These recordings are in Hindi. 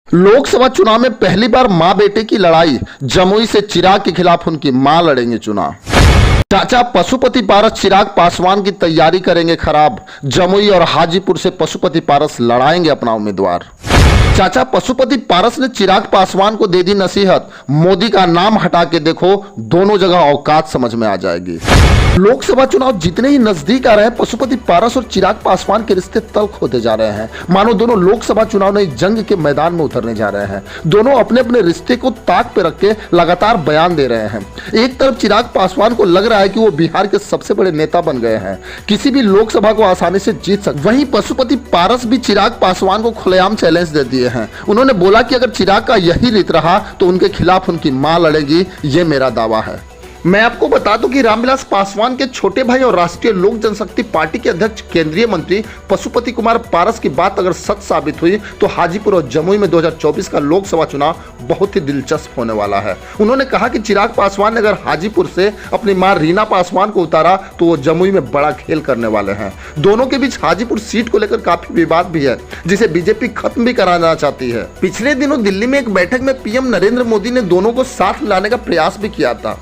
लोकसभा चुनाव में पहली बार मां बेटे की लड़ाई। जमुई से चिराग के खिलाफ उनकी मां लड़ेंगे चुनाव। चाचा पशुपति पारस चिराग पासवान की तैयारी करेंगे खराब। जमुई और हाजीपुर से पशुपति पारस लड़ाएंगे अपना उम्मीदवार। चाचा पशुपति पारस ने चिराग पासवान को दे दी नसीहत, मोदी का नाम हटा के देखो, दोनों जगह औकात समझ में आ जाएगी। लोकसभा चुनाव जितने ही नजदीक आ रहे हैं, पशुपति पारस और चिराग पासवान के रिश्ते तल्ख होते जा रहे हैं। मानो दोनों लोकसभा चुनाव में जंग के मैदान में उतरने जा रहे हैं। दोनों अपने अपने रिश्ते को ताक पे रख के लगातार बयान दे रहे हैं। एक तरफ चिराग पासवान को लग रहा है कि वो बिहार के सबसे बड़े नेता बन गए हैं, किसी भी लोकसभा को आसानी से जीत सकते। वहीं पशुपति पारस भी चिराग पासवान को खुलेआम चैलेंज दे दिए हैं। उन्होंने बोला कि अगर चिराग का यही रीत रहा तो उनके खिलाफ उनकी मां लड़ेगी, ये मेरा दावा है। मैं आपको बता दूं कि रामविलास पासवान के छोटे भाई और राष्ट्रीय लोक जनशक्ति पार्टी के अध्यक्ष केंद्रीय मंत्री पशुपति कुमार पारस की बात अगर सच साबित हुई तो हाजीपुर और जमुई में 2024 का लोकसभा चुनाव बहुत ही दिलचस्प होने वाला है। उन्होंने कहा कि चिराग पासवान ने अगर हाजीपुर से अपनी मां रीना पासवान को उतारा तो वो जमुई में बड़ा खेल करने वाले हैं। दोनों के बीच हाजीपुर सीट को लेकर काफी विवाद भी है, जिसे बीजेपी खत्म भी कराना चाहती है। पिछले दिनों दिल्ली में एक बैठक में पीएम नरेंद्र मोदी ने दोनों को साथ मिलाने का प्रयास भी किया था।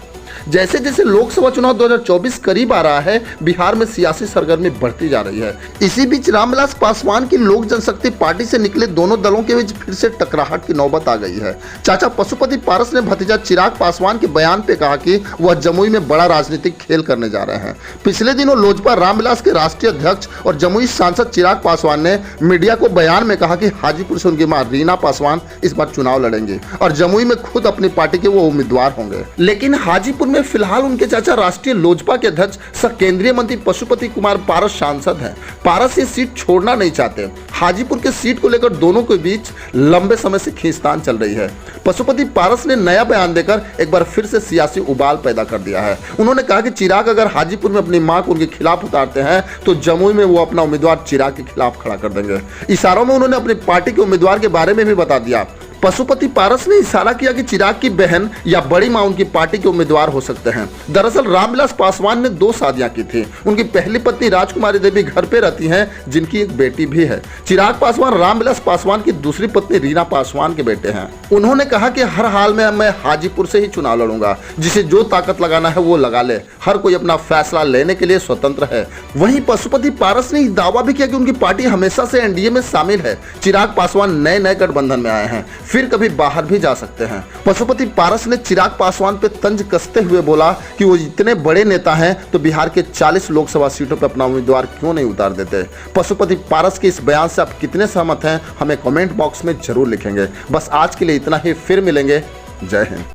जैसे जैसे लोकसभा चुनाव 2024 करीब आ रहा है, बिहार में सियासी सरगर्मी बढ़ती जा रही है। इसी बीच रामविलास पासवान की लोक जनशक्ति पार्टी से निकले दोनों दलों के बीच फिर से टकराहट की नौबत आ गई है। चाचा पशुपति पारस ने भतीजा चिराग पासवान के बयान पे कहा कि वह जमुई में बड़ा राजनीतिक खेल करने जा रहे हैं। पिछले दिनों लोजपा रामविलास के राष्ट्रीय अध्यक्ष और जमुई सांसद चिराग पासवान ने मीडिया को बयान में कहा कि हाजीपुर से उनकी मां रीना पासवान इस बार चुनाव लड़ेंगे और जमुई में खुद अपनी पार्टी के वो उम्मीदवार होंगे। लेकिन हाजीपुर में फिलहाल उनके चाचा राष्ट्रीय लोजपा के अध्यक्ष सह केंद्रीय मंत्री पशुपति कुमार पारस सांसद हैं। पारस ये सीट छोड़ना नहीं चाहते। हाजीपुर के सीट को लेकर दोनों के बीच लंबे समय से खींचतान चल रही है। पशुपति पारस ने नया बयान देकर एक बार फिर से सियासी उबाल पैदा कर दिया है। उन्होंने कहा कि चिराग अगर हाजीपुर में अपनी मां को उनके खिलाफ उतारते हैं तो जमुई में वो अपना उम्मीदवार चिराग के खिलाफ खड़ा कर देंगे। इशारों में उन्होंने अपनी पार्टी के उम्मीदवार के बारे में भी बता दिया। पशुपति पारस ने इशारा किया कि चिराग की बहन या बड़ी मां उनकी पार्टी के उम्मीदवार हो सकते हैं। दरअसल रामविलास पासवान ने 2 शादियां की थी। उनकी पहली पत्नी राजकुमारी देवी घर पे रहती हैं, जिनकी एक बेटी भी है। चिराग पासवान रामविलास पासवान की दूसरी पत्नी रीना पासवान के बेटे हैं। उन्होंने कहा कि हर हाल में मैं हाजीपुर से ही चुनाव लड़ूंगा, जिसे जो ताकत लगाना है वो लगा ले, हर कोई अपना फैसला लेने के लिए स्वतंत्र है। वहीं पशुपति पारस ने दावा भी किया कि उनकी पार्टी हमेशा से एनडीए में शामिल है। चिराग पासवान नए नए गठबंधन में आए हैं, फिर कभी बाहर भी जा सकते हैं। पशुपति पारस ने चिराग पासवान पे तंज कसते हुए बोला कि वो इतने बड़े नेता हैं तो बिहार के 40 लोकसभा सीटों पर अपना उम्मीदवार क्यों नहीं उतार देते। पशुपति पारस के इस बयान से आप कितने सहमत हैं, हमें कमेंट बॉक्स में जरूर लिखेंगे। बस आज के लिए इतना ही, फिर मिलेंगे। जय हिंद।